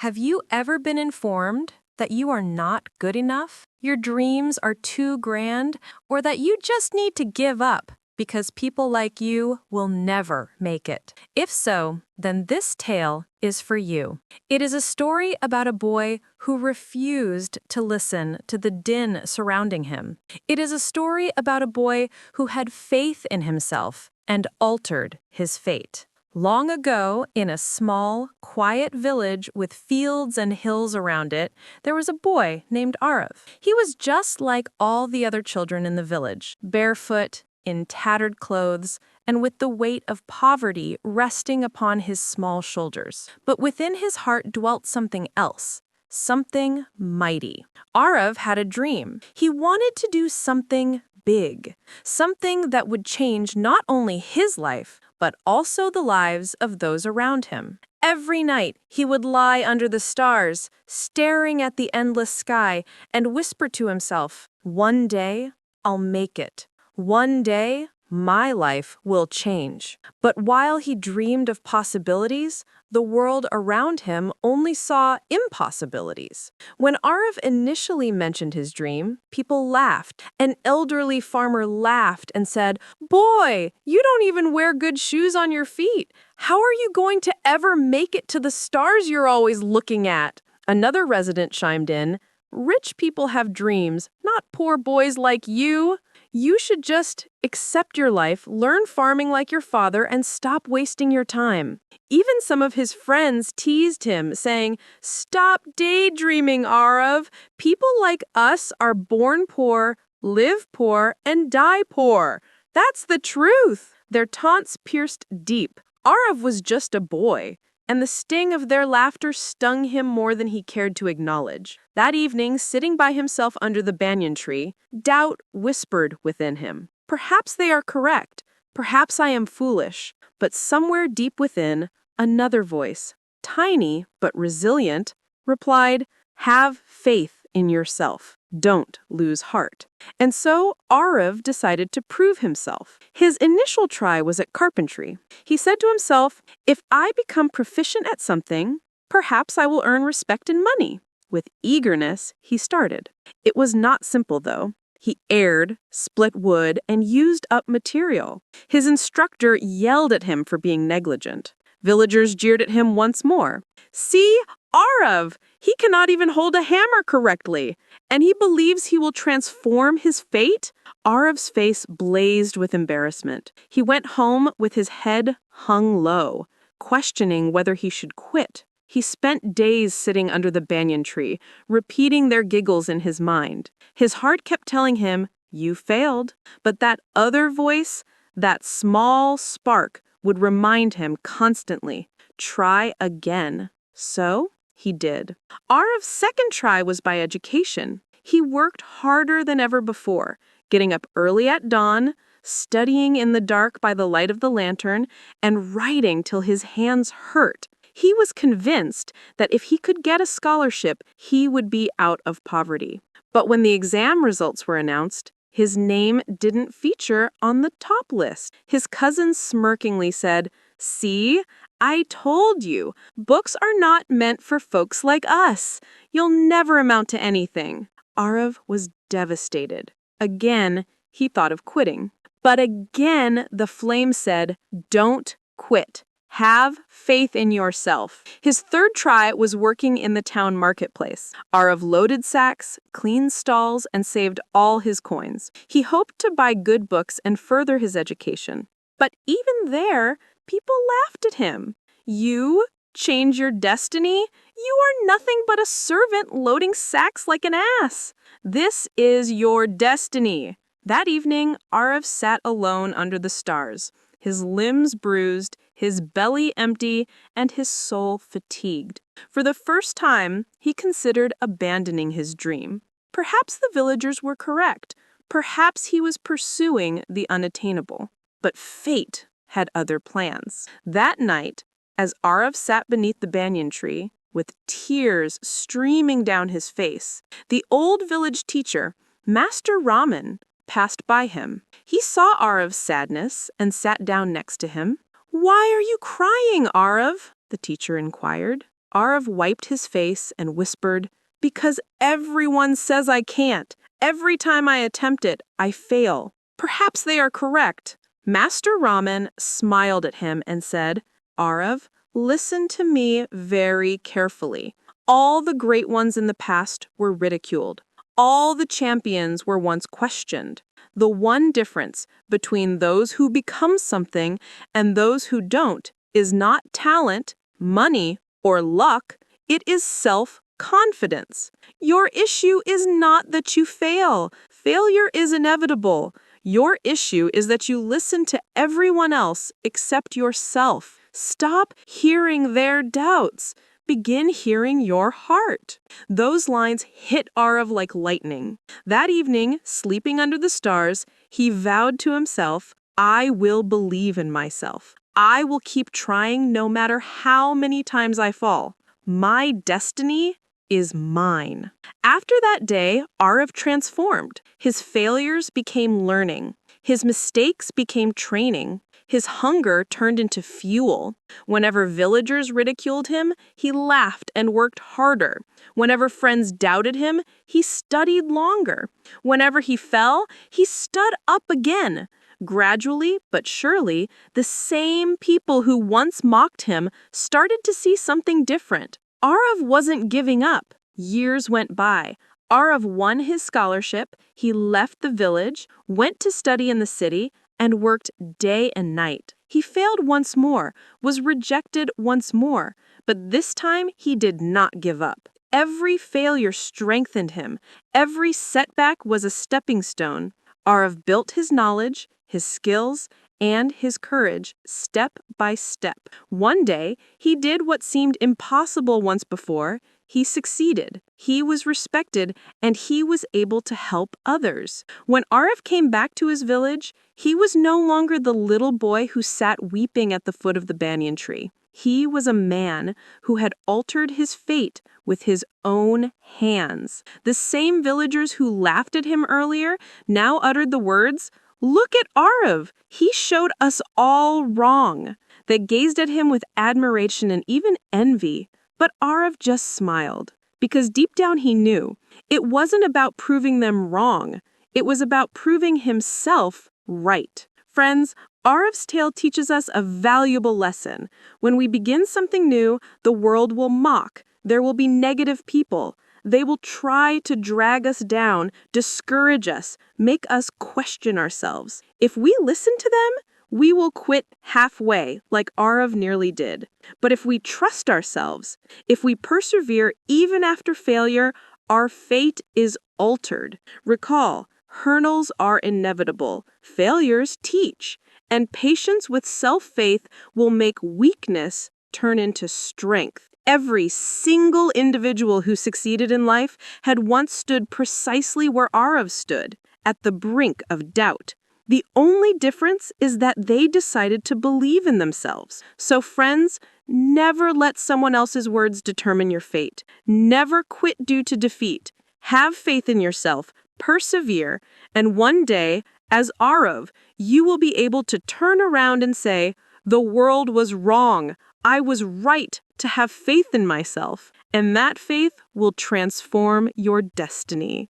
Have you ever been informed that you are not good enough, your dreams are too grand, or that you just need to give up because people like you will never make it? If so, then this tale is for you. It is a story about a boy who refused to listen to the din surrounding him. It is a story about a boy who had faith in himself and altered his fate. Long ago, in a small, quiet village with fields and hills around it, there was a boy named Arav. He was just like all the other children in the village, barefoot, in tattered clothes, and with the weight of poverty resting upon his small shoulders. But within his heart dwelt something else. Something mighty. Arav had a dream. He wanted to do something big, something that would change not only his life, but also the lives of those around him. Every night, he would lie under the stars, staring at the endless sky, and whisper to himself, "One day, I'll make it. One day, my life will change." But while he dreamed of possibilities, the world around him only saw impossibilities. When Arav initially mentioned his dream, people laughed. An elderly farmer laughed and said, "Boy, you don't even wear good shoes on your feet. How are you going to ever make it to the stars you're always looking at?" Another resident chimed in, "Rich people have dreams, not poor boys like you. You should just accept your life, learn farming like your father, and stop wasting your time." Even some of his friends teased him, saying, "Stop daydreaming, Arav. People like us are born poor, live poor, and die poor. That's the truth." Their taunts pierced deep. Arav was just a boy, and the sting of their laughter stung him more than he cared to acknowledge. That evening, sitting by himself under the banyan tree, doubt whispered within him. Perhaps they are correct. Perhaps I am foolish. But somewhere deep within, another voice, tiny but resilient, replied, "Have faith in yourself. Don't lose heart." And so Arav decided to prove himself. His initial try was at carpentry. He said to himself, "If I become proficient at something, perhaps I will earn respect and money." With eagerness, he started. It was not simple, though. He aired, split wood, and used up material. His instructor yelled at him for being negligent. Villagers jeered at him once more. "See, Arav! He cannot even hold a hammer correctly, and he believes he will transform his fate?" Arav's face blazed with embarrassment. He went home with his head hung low, questioning whether he should quit. He spent days sitting under the banyan tree, repeating their giggles in his mind. His heart kept telling him, "You failed." But that other voice, that small spark, would remind him constantly, "Try again." So he did. Arav's second try was by education. He worked harder than ever before, getting up early at dawn, studying in the dark by the light of the lantern, and writing till his hands hurt. He was convinced that if he could get a scholarship, he would be out of poverty. But when the exam results were announced, his name didn't feature on the top list. His cousins smirkingly said, "See, I told you, books are not meant for folks like us. You'll never amount to anything." Arav was devastated. Again, he thought of quitting. But again, the flame said, "Don't quit. Have faith in yourself." His third try was working in the town marketplace. Arav loaded sacks, cleaned stalls, and saved all his coins. He hoped to buy good books and further his education. But even there, people laughed at him. "You change your destiny? You are nothing but a servant loading sacks like an ass. This is your destiny." That evening, Arav sat alone under the stars, his limbs bruised, his belly empty, and his soul fatigued. For the first time, he considered abandoning his dream. Perhaps the villagers were correct. Perhaps he was pursuing the unattainable. But fate had other plans. That night, as Arav sat beneath the banyan tree, with tears streaming down his face, the old village teacher, Master Raman, passed by him. He saw Arav's sadness and sat down next to him. "Why are you crying, Arav?" the teacher inquired. Arav wiped his face and whispered, "Because everyone says I can't. Every time I attempt it, I fail. Perhaps they are correct." Master Raman smiled at him and said, "Arav, listen to me very carefully. All the great ones in the past were ridiculed. All the champions were once questioned. The one difference between those who become something and those who don't is not talent, money, or luck. It is self-confidence. Your issue is not that you fail. Failure is inevitable. Your issue is that you listen to everyone else except yourself. Stop hearing their doubts. Begin hearing your heart." Those lines hit Arav like lightning. That evening, sleeping under the stars, he vowed to himself, "I will believe in myself. I will keep trying no matter how many times I fall. My destiny is mine." After that day, Arav transformed. His failures became learning. His mistakes became training. His hunger turned into fuel. Whenever villagers ridiculed him, he laughed and worked harder. Whenever friends doubted him, he studied longer. Whenever he fell, he stood up again. Gradually, but surely, the same people who once mocked him started to see something different. Arav wasn't giving up. Years went by. Arav won his scholarship, he left the village, went to study in the city, and worked day and night. He failed once more, was rejected once more, but this time he did not give up. Every failure strengthened him. Every setback was a stepping stone. Arav built his knowledge, his skills, and his courage step by step. One day, he did what seemed impossible once before. He succeeded, he was respected, and he was able to help others. When Arav came back to his village, he was no longer the little boy who sat weeping at the foot of the banyan tree. He was a man who had altered his fate with his own hands. The same villagers who laughed at him earlier now uttered the words, "Look at Arav! He showed us all wrong." They gazed at him with admiration and even envy. But Arav just smiled, because deep down he knew it wasn't about proving them wrong. It was about proving himself right. Friends, Arav's tale teaches us a valuable lesson. When we begin something new, the world will mock. There will be negative people. They will try to drag us down, discourage us, make us question ourselves. If we listen to them, we will quit halfway, like Arav nearly did. But if we trust ourselves, if we persevere even after failure, our fate is altered. Recall, hurdles are inevitable, failures teach, and patience with self-faith will make weakness turn into strength. Every single individual who succeeded in life had once stood precisely where Arav stood, at the brink of doubt. The only difference is that they decided to believe in themselves. So friends, never let someone else's words determine your fate. Never quit due to defeat. Have faith in yourself, persevere, and one day, as Arav, you will be able to turn around and say, "The world was wrong. I was right to have faith in myself." And that faith will transform your destiny.